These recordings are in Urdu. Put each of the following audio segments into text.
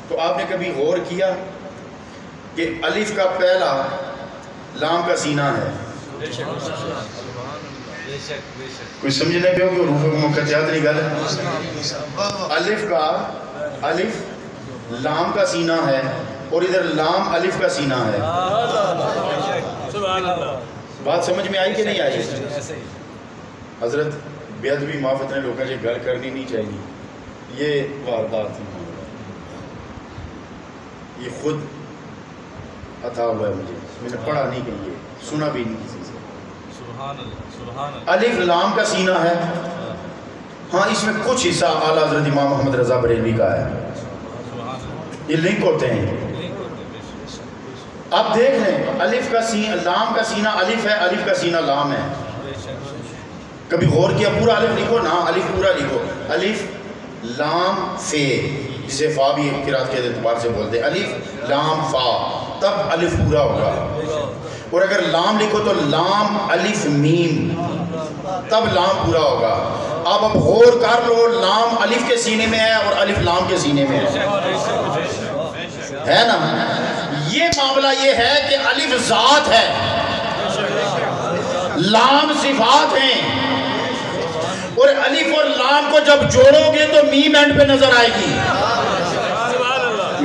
تو آپ نے کبھی غور کیا کہ الف کا پہلا لام کا سینہ ہے؟ کوئی سمجھنے پہ ہو کہ حروف مقطعات نہیں گل ہے؟ الف لام کا سینہ ہے اور ادھر لام الف کا سینہ ہے. بات سمجھ میں آئی کہ نہیں آئی؟ حضرت بے ادبی معاف اتنے لوگوں سے گل کرنی نہیں چاہیے. یہ واردات یہ خود عطا ہوا ہے مجھے, میں نے پڑھا نہیں کہیں, یہ سنا بھی نہیں کسی سے. الف لام کا سینہ ہے. ہاں اس میں کچھ حصہ اعلیٰ حضرت امام محمد رضا بریلوی کا ہے, یہ لنک ہوتے ہیں. اب دیکھ لیں الف کا سینہ لام کا سینہ الف ہے, الف کا سینہ لام ہے. کبھی غور کیا پورا الف لکھو نا, الف پورا لکھو, الف لام فے, جسے فا بھی قرات کے اعتبار سے بولتے ہیں, الف لام فا, تب الف پورا ہوگا. اور اگر لام لکھو تو لام الف میم, تب لام پورا ہوگا. اب غور کر لو, لام الف کے سینے میں ہے اور الف لام کے سینے میں ہے نا. یہ معاملہ یہ ہے کہ الف ذات ہے, لام صفات ہیں, اور الف اور لام کو جب جوڑو گے تو میم اینڈ پہ نظر آئے گی,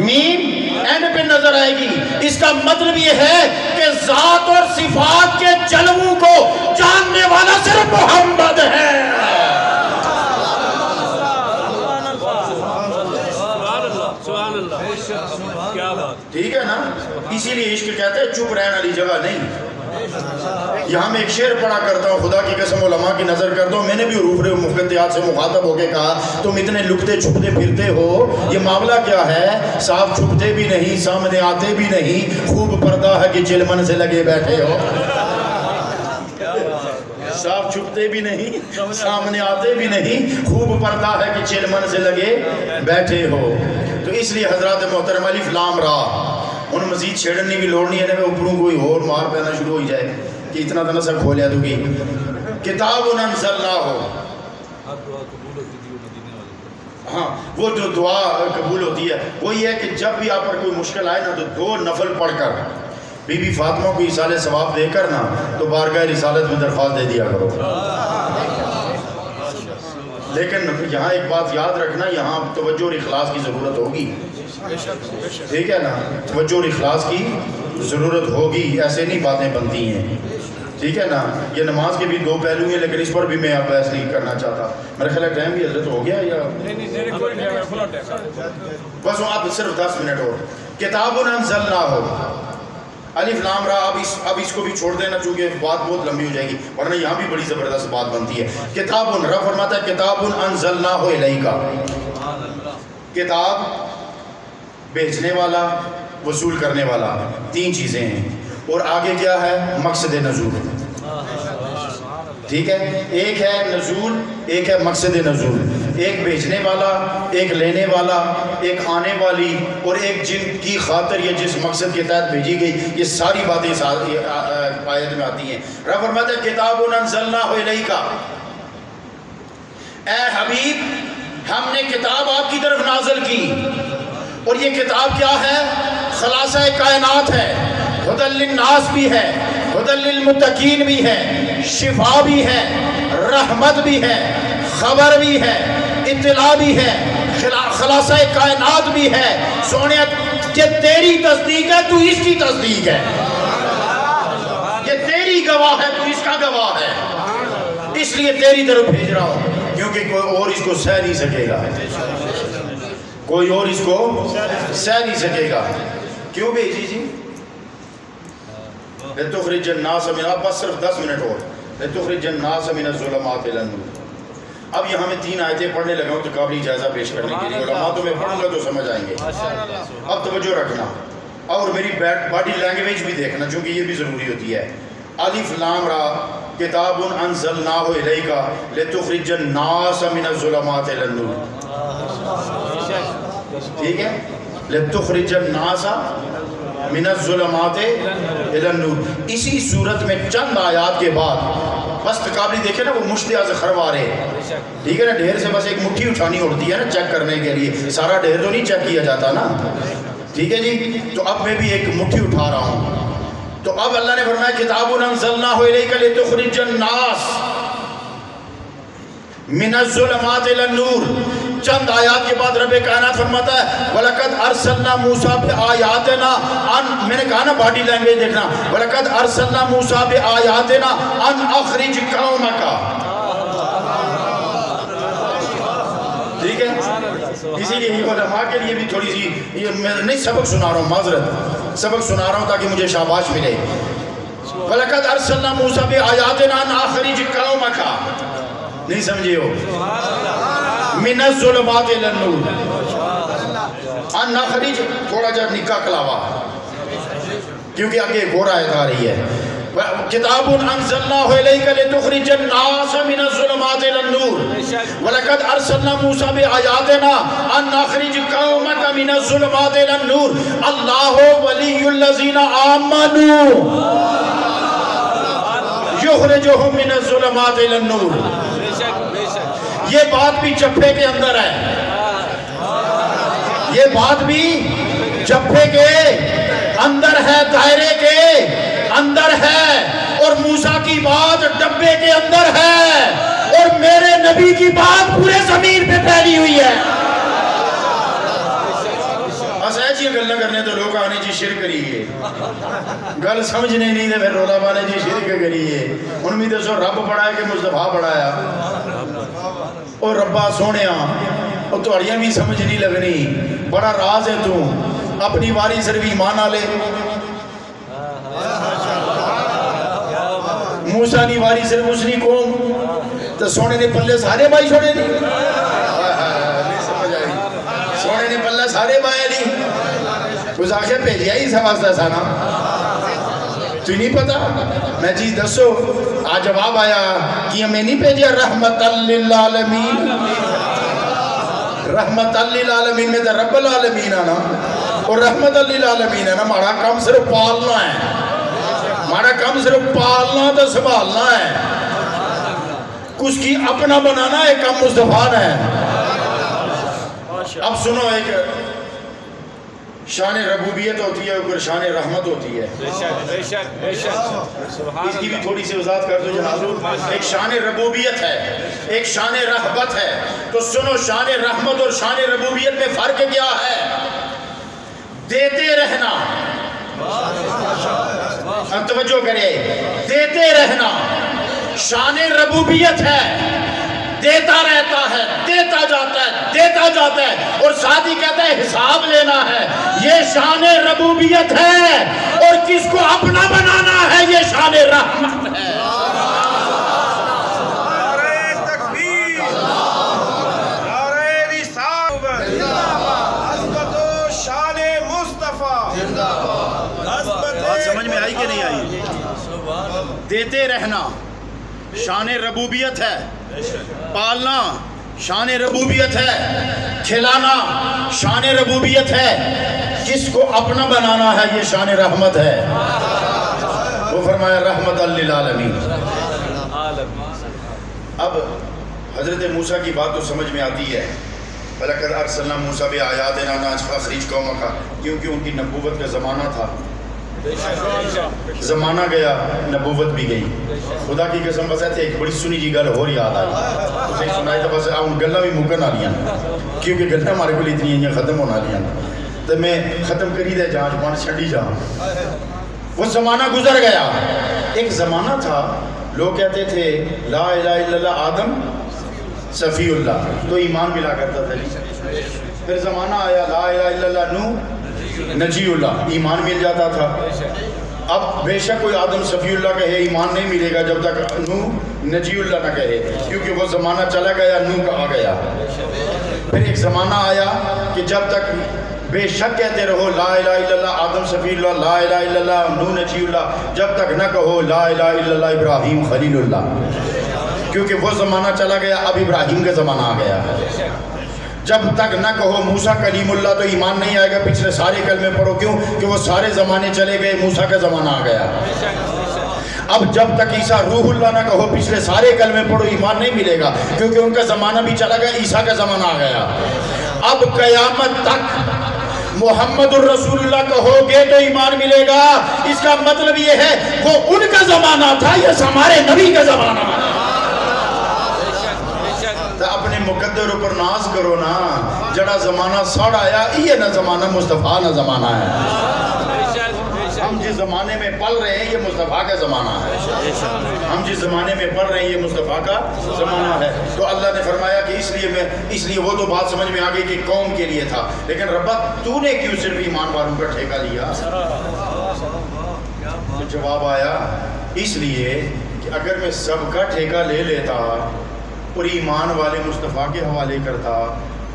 میم اینڈ پہ نظر آئے گی. اس کا مطلب یہ ہے کہ ذات اور صفات کے جلووں کو جاننے والا صرف محمد ہے. ٹھیک ہے نا. اسی لیے عشق کہتے ہیں چپ رہنے والی جگہ نہیں. یہاں میں ایک شعر پڑھا کرتا ہوں, خدا کی قسم علماء کی نظر کرتا ہوں, میں نے بھی حروف مقطعات سے مخاطب ہو کے کہا تم اتنے لکتے چھپتے پھرتے ہو, یہ معاملہ کیا ہے؟ صاف چھپتے بھی نہیں, سامنے آتے بھی نہیں, خوب پردہ ہے کہ چلمن سے لگے بیٹھے ہو. صاف چھپتے بھی نہیں, سامنے آتے بھی نہیں, خوب پردہ ہے کہ چلمن سے لگے بیٹھے ہو. تو اس لیے حضرات محترم الف لام را ان مزید چھیڑنی بھی لوڑ نہیں ہے نا, اوپروں کوئی اور مار پہنا شروع ہو جائے کہ اتنا تو نہ سب کھولیا تو گی. کتاب انزلناہ, ہاں وہ جو دعا قبول ہوتی ہے وہ یہ ہے کہ جب بھی آپ پر کوئی مشکل آئے نا تو 2 نفل پڑھ کر بی بی فاطمہ کو ایصال ثواب دے کر نا تو بارگاہ رسالت میں درخواست دے دیا کرو. لیکن یہاں ایک بات یاد رکھنا, یہاں توجہ اور اخلاص کی ضرورت ہوگی. ٹھیک ہے نا, توجہ اور اخلاص کی ضرورت ہوگی, ایسے نہیں باتیں بنتی ہیں. ٹھیک ہے نا. یہ نماز کے بھی 2 پہلو ہیں, لیکن اس پر بھی میں اب بحث نہیں کرنا چاہتا. میرے خیال ہے ٹائم بھی حضرت ہو گیا یا بس اب صرف 10 منٹ اور. کتاب انزلناہ الف لام را. اب اس کو بھی چھوڑ دینا چونکہ بات بہت لمبی ہو جائے گی, ورنہ یہاں بھی بڑی زبردست بات بنتی ہے. کتاب رب فرماتا ہے کتاب انزلناہ الیک, کتاب بھیجنے والا, وصول کرنے والا, 3 چیزیں ہیں. اور آگے کیا ہے؟ مقصد نزول. ٹھیک ہے, ایک ہے نزول, ایک ہے مقصد نزول. ایک بھیجنے والا, ایک لینے والا, ایک آنے والی, اور ایک جن کی خاطر یہ جس مقصد کے تحت بھیجی گئی. یہ ساری باتیں اس آیت میں آتی ہیں. رب فرماتا ہے کتاب انزلناہ الیک, اے حبیب ہم نے کتاب آپ کی طرف نازل کی, اور یہ کتاب کیا ہے؟ خلاصہ کائنات ہے, ہدی للناس بھی ہے, ہدی للمتقین بھی ہے, شفا بھی ہے, رحمت بھی ہے, خبر بھی ہے, اطلاع بھی ہے, خلاصہ کائنات بھی ہے. سونے یہ تیری تصدیق ہے, تو اس کی تصدیق ہے. یہ تیری گواہ ہے, تو اس کا گواہ ہے. اس لیے تیری طرف بھیج رہا ہوں, کیونکہ کوئی اور اس کو سہ نہیں سکے گا, کوئی اور اس کو سہ نہیں سکے گا. کیوں بھیجی جی؟ لتخرج الناس من, بس صرف 10 منٹ اور. لتخرج الناس من الظلمات الى النور. اب یہاں میں 3 آیتیں پڑھنے لگا ہوں تو قابل جائزہ پیش کرنے کے لیے. علماء تو میں پڑھوں گا تو سمجھ آئیں گے. اب توجہ رکھنا اور میری باڈی لینگویج بھی دیکھنا, چونکہ یہ بھی ضروری ہوتی ہے. الف لام را کتاب انزلناہ الیک لتخرج الناس من الظلمات الى النور. ٹھیک ہے, لتخرج الناس من الظلمات الى النور. اسی صورت میں چند آیات کے بعد بس قابلی دیکھے نا وہ مشتیہ سے خروارے، ٹھیک ہے نا، ڈھیر سے بس ایک مٹھی اٹھانی ہوتی ہے نا چیک کرنے کے لیے، سارا ڈھیر تو نہیں چیک کیا جاتا نا، ٹھیک ہے جی. تو اب میں بھی ایک مٹھی اٹھا رہا ہوں. تو اب اللہ نے فرمایا کتاب انزلناہ الیک لتخرج الناس من الظلمات الی النور. چند آیات کے بعد رب کائنات فرماتا ہے وَلَقَدْ أَرْسَلْنَا مُوسَىٰ بِآيَاتِنَا مَنْ نے کہا نا باڈی لینگویج دیکھنا، وَلَقَدْ أَرْسَلْنَا مُوسَىٰ بِآيَاتِنَا أَنْ أَخْرِجْ قَوْمَكَ. ٹھیک ہے، اسی لیے علماء کے لیے بھی تھوڑی سی میں نہیں سبق سنا رہا ہوں، معذرت سبق سنا رہا ہوں تاکہ مجھے شاباش ملے. وَلَقَدْ أَرْسَلْنَا مُوسَىٰ بِآيَاتِنَا أَنْ أَخْرِجْ قَوْمَكَ. نہیں سمجھے ہو؟ من الظلمات الی النور. ان نخرج تھوڑا جا نکا کلاوا کیونکہ آگے ایک اور آیت آ رہی ہے. کتاب انزلناہ الیک لتخرج الناس من الظلمات الی النور ولقد ارسلنا موسیٰ بآیاتنا ان نخرج قومک من الظلمات الی النور. اللہ ولی الذین آمنوا یخرجہم من الظلمات الی النور. یہ بات بھی جبھے کے اندر ہے، یہ بات بھی جبھے کے اندر ہے، دائرے کے اندر ہے، اور موسیٰ کی بات ڈبے کے اندر ہے، اور میرے نبی کی بات پورے زمین پہ پھیلی ہوئی ہے. ایسی گلنا کرنے تو لوگ آنے جی شرک کریے، گل سمجھنے نہیں دے پھر رولا بانے جی شرک کریے. ان میں تو سو رب بڑھا ہے کہ مصطفیٰ بڑھایا، اور ربا سونیا اور توڑیاں بھی سمجھ نہیں لگنی. بڑا راز ہے تو اپنی واری صرف ایمان آلے موسیٰ نی واری صرف اس نی قوم تو سونے نے پلے سارے بھائی چھوڑے نہیں، سونے نے پلے سارے بھائی نہیں. اس آخر پیجیا ہی سواستا سانا تو نہیں پتا. میں چیز دسو آج جواب آیا کہ ہمیں نہیں پیجیا رحمت للعالمین. رحمت للعالمین میں تو رب العالمین آنا، اور رحمت للعالمین ہے نا. ہمارا کام صرف پالنا ہے، ہمارا کام صرف پالنا تو سنبھالنا ہے. کچھ کی اپنا بنانا ایک کام مصطفیٰ ہے. اب سنو، ایک شان ربوبیت ہوتی ہے اور شان رحمت ہوتی ہے. اس کی بھی تھوڑی سی وضاحت کر دو جناب. ایک شان ربوبیت ہے، ایک شان رحمت ہے. تو سنو، شان رحمت اور شان ربوبیت میں فرق کیا ہے؟ دیتے رہنا، ہم توجہ کرے، دیتے رہنا شان ربوبیت ہے. دیتا رہتا ہے، دیتا جاتا ہے، دیتا جاتا ہے، اور ساتھ ہی کہتا ہے حساب لینا ہے. یہ شان ربوبیت ہے. اور کس کو اپنا بنانا ہے یہ شان رحمت ہے. نعرہ تکبیر، نعرہ رسالت، عظمت و شان مصطفیٰ. بات سمجھ میں آئی کہ نہیں آئی؟ دیتے رہنا شان ربوبیت ہے، پالنا شان ربوبیت ہے، کھلانا شان ربوبیت ہے. جس کو اپنا بنانا ہے یہ شان رحمت ہے. وہ فرمایا رحمت للعالمین. اب حضرت موسیٰ کی بات تو سمجھ میں آتی ہے. وَلَقَدْ أَرْسَلْنَا مُوسَىٰ بِآيَاتِنَا أَنْ أَخْرِجْ قَوْمَكَ، کیونکہ ان کی نبوت کا زمانہ تھا. زمانہ گیا، نبوت بھی گئی. خدا کی قسم بس ایتھے ایک بڑی سنی جی گل ہو رہی یاد آئی. اسے سنائی تو بس ان گلہ بھی مکن آ لیا، کیونکہ گلہ ہمارے کو اتنی ہیں ختم ہونا لیا. تو میں ختم کری دے جانچ مان چھڑی جان. وہ زمانہ گزر گیا. ایک زمانہ تھا لوگ کہتے تھے لا الہ الا اللہ آدم صفی اللہ، تو ایمان ملا کرتا تھا. پھر زمانہ آیا لا الہ الا اللہ نوح نجی اللہ، ایمان مل جاتا تھا. اب بے شک کوئی آدم صفی اللہ کہے ایمان نہیں ملے گا جب تک نوح نجی اللہ نہ کہے، کیونکہ وہ زمانہ چلا گیا، نوح کا آ گیا. پھر ایک زمانہ آیا کہ جب تک بے شک کہتے رہو لا الہ الا اللہ آدم صفی اللہ، لا الہ الا اللہ نوح نجی اللہ، جب تک نہ کہو لا الہ الا اللہ ابراہیم خلیل اللہ، کیونکہ وہ زمانہ چلا گیا. اب ابراہیم کا زمانہ آ گیا. جب تک نہ کہو موسیٰ کلیم اللہ تو ایمان نہیں آئے گا. پچھلے سارے کلمے پڑھو، کیوں کہ وہ سارے زمانے چلے گئے، موسیٰ کا زمانہ آ گیا. اب جب تک عیسیٰ روح اللہ نہ کہو پچھلے سارے کلمے پڑھو ایمان نہیں ملے گا، کیونکہ ان کا زمانہ بھی چلا گیا، عیسیٰ کا زمانہ آ گیا۔ اب قیامت تک محمد الرسول اللہ کہو گے تو ایمان ملے گا۔ اس کا مطلب یہ ہے وہ ان کا زمانہ تھا، یہ ہمارے نبی کا زمانہ ہے۔ تو اپنے مقدر اوپر ناز کرو نا، جڑا زمانہ سڑ آیا یہ نہ زمانہ مصطفیٰ نہ زمانہ ہے۔ ہم جس زمانے میں پل رہے ہیں یہ مصطفیٰ کا زمانہ ہے، ہم جس زمانے میں پڑھ رہے ہیں یہ مصطفیٰ کا زمانہ ہے۔ تو اللہ نے فرمایا کہ اس لیے وہ تو بات سمجھ میں آ گئی کہ قوم کے لیے تھا، لیکن ربا تو نے کیوں صرف ایمان والوں کا ٹھیکہ لیا؟ تو جواب آیا اس لیے کہ اگر میں سب کا ٹھیکہ لے لیتا اور ایمان والے مصطفیٰ کے حوالے کرتا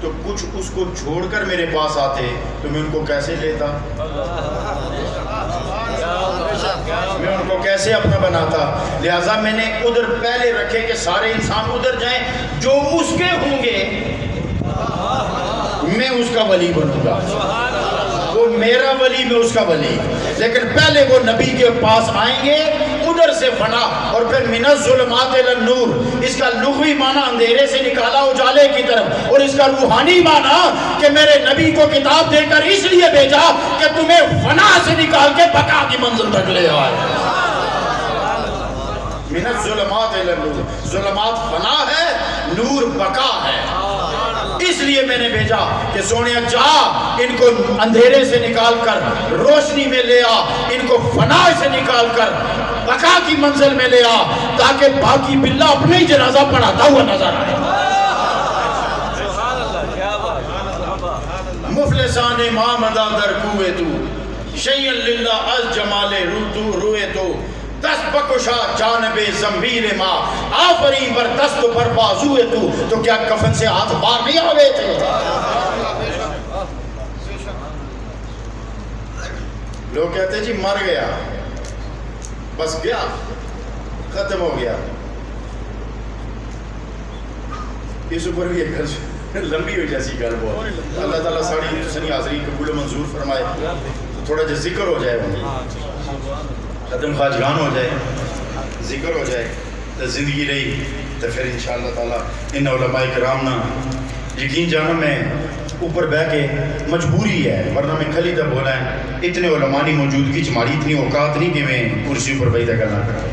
تو کچھ اس کو چھوڑ کر میرے پاس آتے تو میں ان کو کیسے لیتا، میں ان کو کیسے اپنا بناتا؟ لہٰذا میں نے ادھر پہلے رکھے کہ سارے انسان ادھر جائیں، جو اس کے ہوں گے میں اس کا ولی بنوں گا، وہ میرا ولی میں اس کا ولی، لیکن پہلے وہ نبی کے پاس آئیں گے ادھر سے فنا، اور پھر من الظلمات الی النور، اس کا لغوی معنی اندھیرے سے نکالا اجالے کی طرف، اور اس کا روحانی معنی کہ میرے نبی کو کتاب دے کر اس لیے بھیجا کہ تمہیں فنا سے نکال کے بقا کی منزل تک لے آئے۔ من الظلمات الی النور، ظلمات فنا ہے، نور بقا ہے، اس لیے میں نے بھیجا کہ سونیا جا ان کو اندھیرے سے نکال کر روشنی میں لے آ، ان کو فنا سے نکال کر بقا کی منزل میں لے آ، تاکہ باقی باللہ اپنے ہی جنازہ پڑھاتا ہوا نظر آئے۔ مفلسان امام ادا در کوئے تو شیئن للہ از جمال روئے تو دست بکشا جانب زنبیل ماں آفری بر دست پر بازوئے تو کیا کفن سے ہاتھ باہر نہیں آوے تھے؟ لوگ کہتے جی مر گیا، بس گیا، ختم ہو گیا۔ اس اوپر بھی ایک لمبی ہوئی جیسی گل بہت، اللہ تعالیٰ ساڑھی سنی حاضری قبول و منظور فرمائے، تھوڑا جو ذکر ہو جائے ختم خواجگان ہو جائے، ذکر ہو جائے تو زندگی رہی، تو پھر انشاءاللہ تعالیٰ ان علماء کرام نا یقین جانا میں اوپر بہ کے مجبوری ہے، ورنہ میں کھلی تب بولا ہے اتنے علماء نہیں موجودگی چماری اتنی اوقات نہیں کہ میں کرسی اوپر بیٹھا کرنا کرا۔